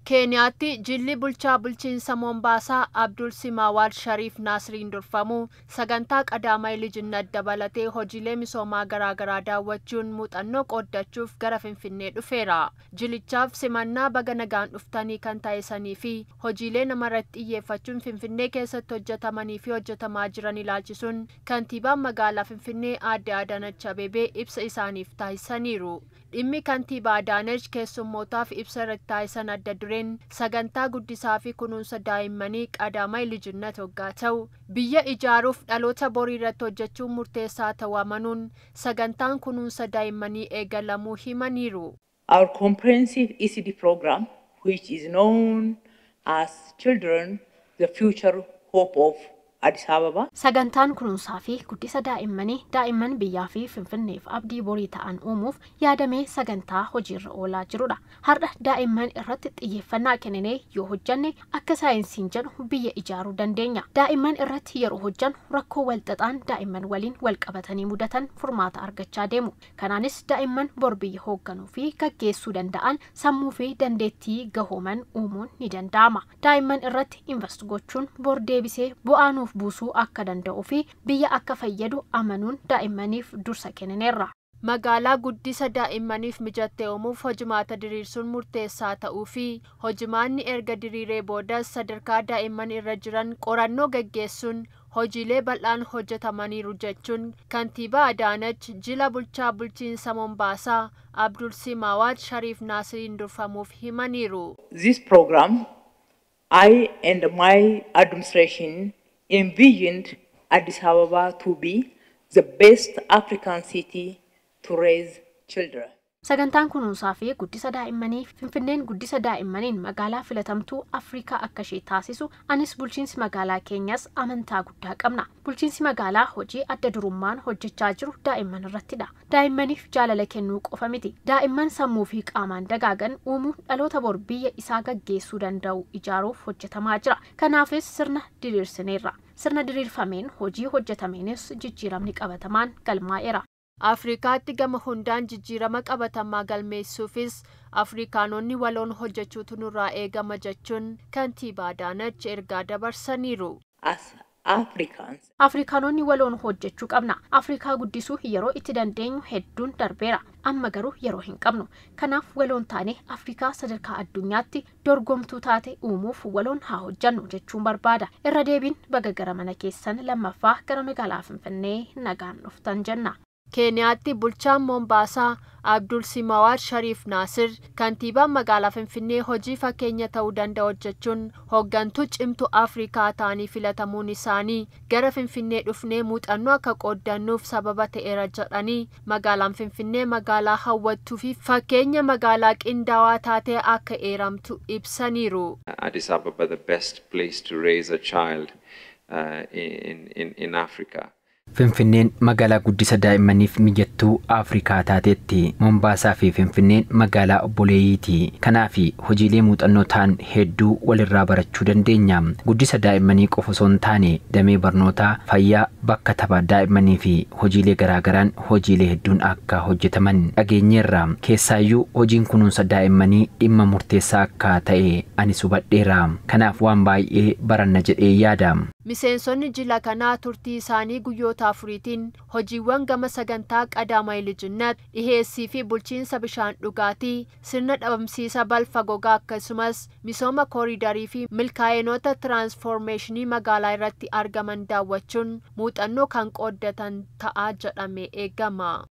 Keeniyaatti jilli bulchaa bulchiinsa Mombaasaa Abdul Simaawal Shariif Naasiriin durfamu sagantaa qadaamay lijinat dabalatee hojiilee misoomaa garaagaraa daawwachuun muuxannoo qooddachuuf gara Finfinnee dhufeera. Jilichaaf simannaa baga nagaan dhuftanii kan taasisanii fi hojiilee namarratti xiyyeeffachuun Finfinnee keessatti hojjetamanii fi hojjetamaa jiran ilaalchisuun kantiibaan magaalaa Finfinnee Aadde Adaanach Abeebee ibsa isaaniif taasisaniiru. Dhimmi kantiibaa Adaanach keessummootaaf ibsa irratti taasisan adda dureen sagantaa guddisaa fi kunuunsa daa'immanii qadaamay lijinat hoggaa ta'u biyya ijaaruuf dhaloota borii irratti hojjechuun murteessaa ta'uu amanuun sagantaan kunuunsa daa'immanii eegalamuu himaniiru. Our comprehensive ECD program, which is known as Children, the Future Hope of Addis Ababa. Sagantaan kunuunsaa fi guddisa daa'immanii daa'imman biyyaa fi Finfinneef abdii borii ta'an uumuuf yaadamee sagantaa hojiirra oolaa jirudha. Har'a daa'imman irratti xiyyeeffannaa kennee yoo hojjanne akka saayinsiin jedhu biyya ijaaruu dandeenya. Daa'imman irratti yeroo hojjannu rakkoo walxaxaan daa'imman waliin wal qabatanii mudatan furmaata argachaa deemu. Kanaanis daa'imman bor biyya hoogganuu fi gaggeessuu danda'an sammuu fi dandeettii gahooman uumuun ni danda'ama. Daa'imman irratti invest gochuun bor deebisee bu'aanuuf buusuu akka danda'u fi biyya akka fayyadu amanuun daa'immaniif dursa kennineerra. Magaalaa guddisa daa'immaniif mijattee uumuuf hojimaata diriirsuun murteessaa ta'uu fi hojimaanni erga diriiree boodas sadarkaa daa'imman irra jiran qorannoo gaggeessuun hojiilee bal'aan hojjetamaniiru jechuun kantiibaa Adaanach jila bulchaa bulchiinsa Mombaasaa Abdul Simaawal Shariif Naasiriin durfamuuf himaniiru. This program, I and my administration envisioned Addis Ababa to be the best African city to raise children. Sagantaan kunuunsaa fi guddisa daa'immanii Finfinneen guddisa daa'immaniin magaalaa filatamtuu Afrikaa akka ishee taasisu anis bulchiinsi magaalaa keenyas amantaa guddaa qabna. Bulchiinsi magaalaa hojii adda durummaan hojjechaa jiru daa'imman irrattidha. Daa'immaniif jaalala kennuu qofa miti. Daa'imman sammuu fi qaamaan dagaagan uumuun dhaloota bor biyya isaa gaggeessuu danda'u ijaaruuf hojjetamaa jira. Kanaafis sirna diriirsineerra. Sirna diriirfameen hojii hojjetameenis jijjiiramni qabatamaan galmaa'eera. Afrikaatti gama hundaan jijjiirama qabatamaa galmeessuufis Afrikaanonni waloon hojjechuutu nurraa eegama jechuun kantiibaa Adaanach ergaa dabarsaniiru. Afrikaanonni waloon hojjechuu qabna. Afrikaa guddisuu yeroo itti dandeenyu hedduun darbeera. Amma garuu yeroo hin qabnu. Kanaaf waloon taane Afrikaa sadarkaa addunyaatti dorgomtuu taate uumuuf waloon haa hojjannu jechuun barbaada. Irra deebiin baga gara mana keessan lammaffaa gara magaalaa Finfinnee nagaan dhuftan jenna. Keeniyaatti bulchaan Mombaasaa Abdul Simaawal Shariif Naasir kantiibaan magaalaa Finfinnee hojii fakkeenya ta'uu danda'u jechuun hooggantuu cimtuu Afrikaa ta'anii filatamuun isaanii gara Finfinnee dhufnee muuxannoo akka qooddannuuf sababa ta'eera jedhanii magaalaan Finfinnee magaalaa hawwattuu fi fakkeenya magaalaa qindaawaa taatee akka eeramtu ibsaniiru. Addis Ababa the best place to raise a child in Africa. Finfinneen magaalaa guddisa daa'immaniif mijattuu Afrikaa taatetti. Mombaasaa fi Finfinneen magaalaa obboleeyyiiti. Kanaaf hojiilee muuxannoo ta'an hedduu walirraa barachuu dandeenya. Guddisa daa'immanii qofa osoo hin taane damee barnootaa, fayyaa, bakka taphaa daa'immanii fi hojiilee garaagaraan hojiilee hedduun akka hojjetaman dhageenyeerra. Keessaayyuu hojiin kunuunsa daa'immanii dhimma murteessaa akka ta'e anis hubadheera. Kanaaf waan baay'ee baranna jedhee yaada. Miseensonni jila kanaa turtii isaanii guyyoota afuriitiin hojiiwwan gama sagantaa qadaamay lijinat dhiheessii fi bulchiinsa bishaan dhugaatii sirna dhabamsiisa balfa gogaa akkasumas misooma kooriidarii fi milkaa'inoota tiraansfoormeeshinii magaalaa irratti argaman daawwachuun muuxannoo kan qooddatan ta'a jedhamee eegama.